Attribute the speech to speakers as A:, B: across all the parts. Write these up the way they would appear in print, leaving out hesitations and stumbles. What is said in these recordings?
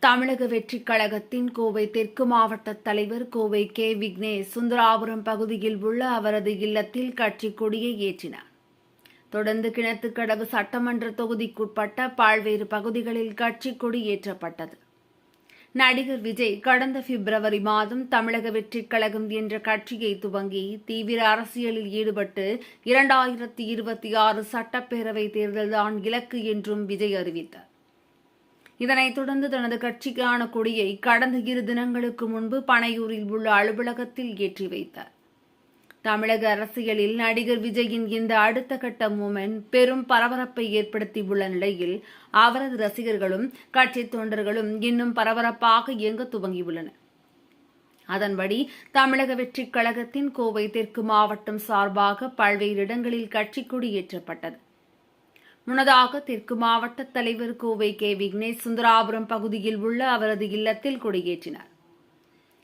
A: தமிழக வெற்றிக் கழகத்தின் கோவை தெற்கு மாவட்ட தலைவர் கோவை கே. விக்னேஷ் சுந்தராபுரம் பகுதியில் உள்ள அவரது இல்லத்தில் கட்சிக் கொடியை ஏற்றினார். தொடர்ந்து கிணத்துக்கடவு சட்டமன்ற தொகுதிக்குட்பட்ட பல்வேறு பகுதிகளில் கட்சிக் கொடி ஏற்றப்பட்டது. நடிகர் விஜய் கடந்த பிப்ரவரி மாதம் தமிழக வெற்றிக் கழகம் என்ற கட்சியை துவங்கி தீவிர அரசியலில் ஈடுபட்டு 2026 சட்டப்பேரவை தேர்தல்தான் இலக்கு என்றும் விஜய் அறிவித்தார். இதனைத் தொடர்ந்து தனது கட்சிக்கான கொடியை கடந்த 2 தினங்களுக்கு முன்பு பனையூரில் உள்ள அலுவலகத்தில் ஏற்றி வைத்தார். தமிழக அரசியலில் நடிகர் விஜயின் இந்த அடுத்த கட்ட மூமெண்ட் பெரும் பரபரப்பை ஏற்படுத்தியுள்ள நிலையில் அவரது ரசிகர்களும் கட்சி தொண்டர்களும் இன்னும் பரபரப்பாக இயங்க துவங்கியுள்ளனர். அதன்படி தமிழக வெற்றிக் கழகத்தின் கோவை தெற்கு மாவட்டம் சார்பாக பல்வேறு இடங்களில் கட்சிக் கொடி ஏற்றப்பட்டது. முன்னதாக தெற்கு மாவட்ட தலைவர் கோவை கே. விக்னேஷ் சுந்தராபுரம் பகுதியில் உள்ள அவரது இல்லத்தில் கொடியேற்றினார்.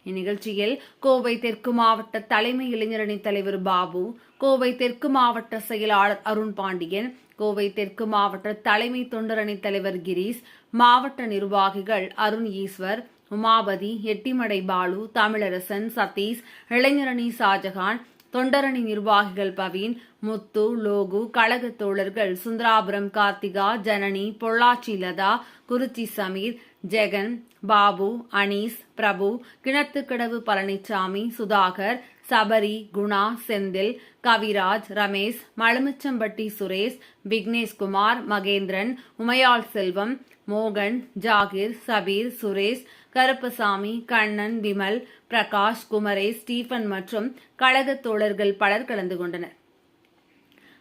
A: இந்நிகழ்ச்சியில் கோவை தெற்கு மாவட்ட தலைமை இளைஞரணி தலைவர் பாபு, கோவை தெற்கு மாவட்ட செயலாளர் அருண் பாண்டியன், கோவை தெற்கு மாவட்ட தலைமை தொண்டரணி தலைவர் கிரீஷ், மாவட்ட நிர்வாகிகள் அருண் ஈஸ்வர், உமாபதி, எட்டிமடை பாலு, தமிழரசன், சதீஷ், இளைஞரணி ஷாஜகான், தொண்டரணி நிர்வாகிகள் பவீன், முத்து, லோகு, கழக தோழர்கள் சுந்தராபுரம் கார்த்திகா, ஜனனி, பொள்ளாச்சி லதா, குறிச்சி சமீர், ஜெகன், பாபு, அனீஸ், பிரபு, கிணத்துக்கடவு பழனிசாமி, சுதாகர், சபரி, குணா, செந்தில், கவிராஜ், ரமேஷ், மலுமிச்சம்பட்டி சுரேஷ், விக்னேஷ்குமார், மகேந்திரன், உமையாள் செல்வம், மோகன், ஜாகிர், சபீர், சுரேஷ், கருப்பசாமி, கண்ணன், விமல், பிரகாஷ், குமரேஷ், ஸ்டீபன் மற்றும் கழக தோழர்கள் பலர் கலந்து கொண்டனர்.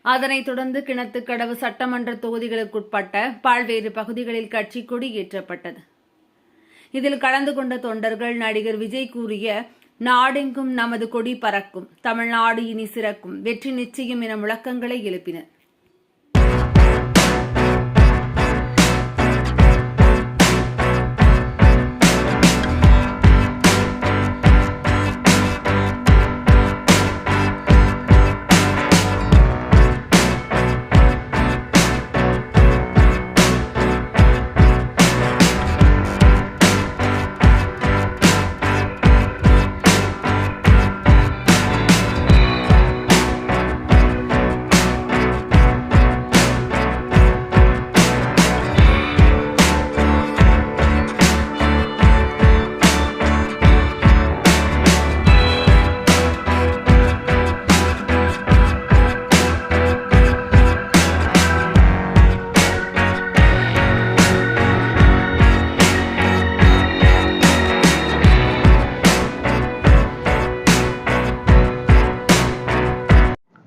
A: அதனைத் தொடர்ந்து கிணத்துக்கடவு சட்டமன்ற தொகுதிகளுக்குட்பட்ட பல்வேறு பகுதிகளில் கட்சிக் கொடி ஏற்றப்பட்டது. இதில் கலந்து கொண்ட தொண்டர்கள் நடிகர் விஜய் கூறிய நாடெங்கும் நமது கொடி பறக்கும், தமிழ்நாடு இனி சிறக்கும், வெற்றி நிச்சயம் என முழக்கங்களை எழுப்பினர்.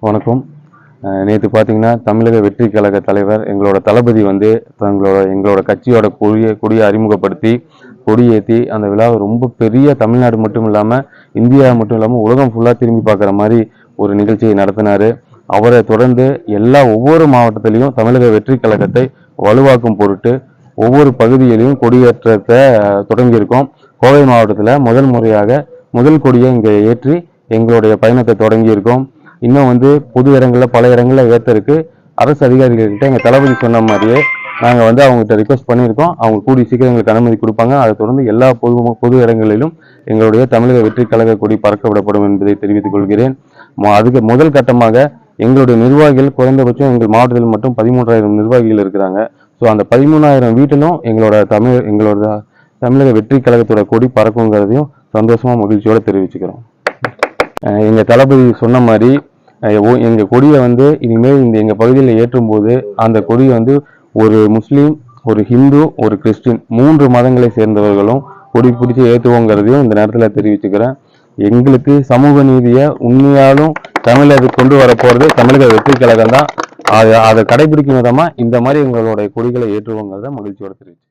B: வணக்கம். நேற்று பார்த்தீங்கன்னா தமிழக வெற்றி கழக தலைவர் எங்களோட தளபதி வந்து எங்களோட கட்சியோட கொடியை அறிமுகப்படுத்தி கொடியேற்றி அந்த விழாவை ரொம்ப பெரிய தமிழ்நாடு மட்டும் இல்லாமல் இந்தியா மட்டும் இல்லாமல் உலகம் ஃபுல்லாக திரும்பி பார்க்குற மாதிரி ஒரு நிகழ்ச்சியை நடத்தினார். அவரை தொடர்ந்து ஒவ்வொரு மாவட்டத்திலையும் தமிழக வெற்றி கழகத்தை வலுவாக்கும் பொருட்டு ஒவ்வொரு பகுதியிலையும் கொடியேற்றத்தை தொடங்கியிருக்கோம். கோவை மாவட்டத்தில் முதல் முறையாக முதல் கொடியை இங்கே ஏற்றி எங்களுடைய பயணத்தை தொடங்கியிருக்கோம். இன்னும் பொது இடங்களில் பல இடங்களில் ஏற்றிருக்கு. அரசு அதிகாரிகள்கிட்ட எங்கள் தளபதி சொன்ன மாதிரியே நாங்கள் அவங்ககிட்ட ரிக்வஸ்ட் பண்ணியிருக்கோம். அவங்க கூடிய சீக்கிரம் எங்களுக்கு அனுமதி கொடுப்பாங்க. அதை தொடர்ந்து எல்லா பொது இடங்களிலும் எங்களுடைய தமிழக வெற்றி கழக கொடி பறக்க விடப்படும் என்பதை தெரிவித்துக் கொள்கிறேன். அதுக்கு முதல் கட்டமாக எங்களுடைய நிர்வாகிகள் குறைந்தபட்சம் எங்கள் மாவட்டத்தில் மட்டும் 13,000 நிர்வாகிகள் இருக்கிறாங்க. ஸோ அந்த 13,000 வீட்டிலும் எங்களோட தமிழக வெற்றி கழகத்தோட கொடி பறக்குங்கிறதையும் சந்தோஷமா மகிழ்ச்சியோட தெரிவிச்சுக்கிறோம். எங்கள் தளபதி சொன்ன மாதிரி எங்கள் கொடியை இனிமேல் எங்கள் பகுதியில் ஏற்றும் போது அந்த கொடியை ஒரு முஸ்லீம், ஒரு ஹிந்து, ஒரு கிறிஸ்டின் 3 மதங்களை சேர்ந்தவர்களும் கொடி பிடிச்சி ஏற்றுவோங்கிறதையும் இந்த நேரத்தில் தெரிவிச்சுக்கிறேன். எங்களுக்கு சமூக நீதியை உண்மையாலும் தமிழக கொண்டு வரப்போகிறது தமிழக வெற்றி கழகம் தான். அதை கடைபிடிக்கும் விதமாக இந்த மாதிரி எங்களுடைய கொடிகளை ஏற்றுவோங்கிறத மகிழ்ச்சியோட தெரிவிச்சு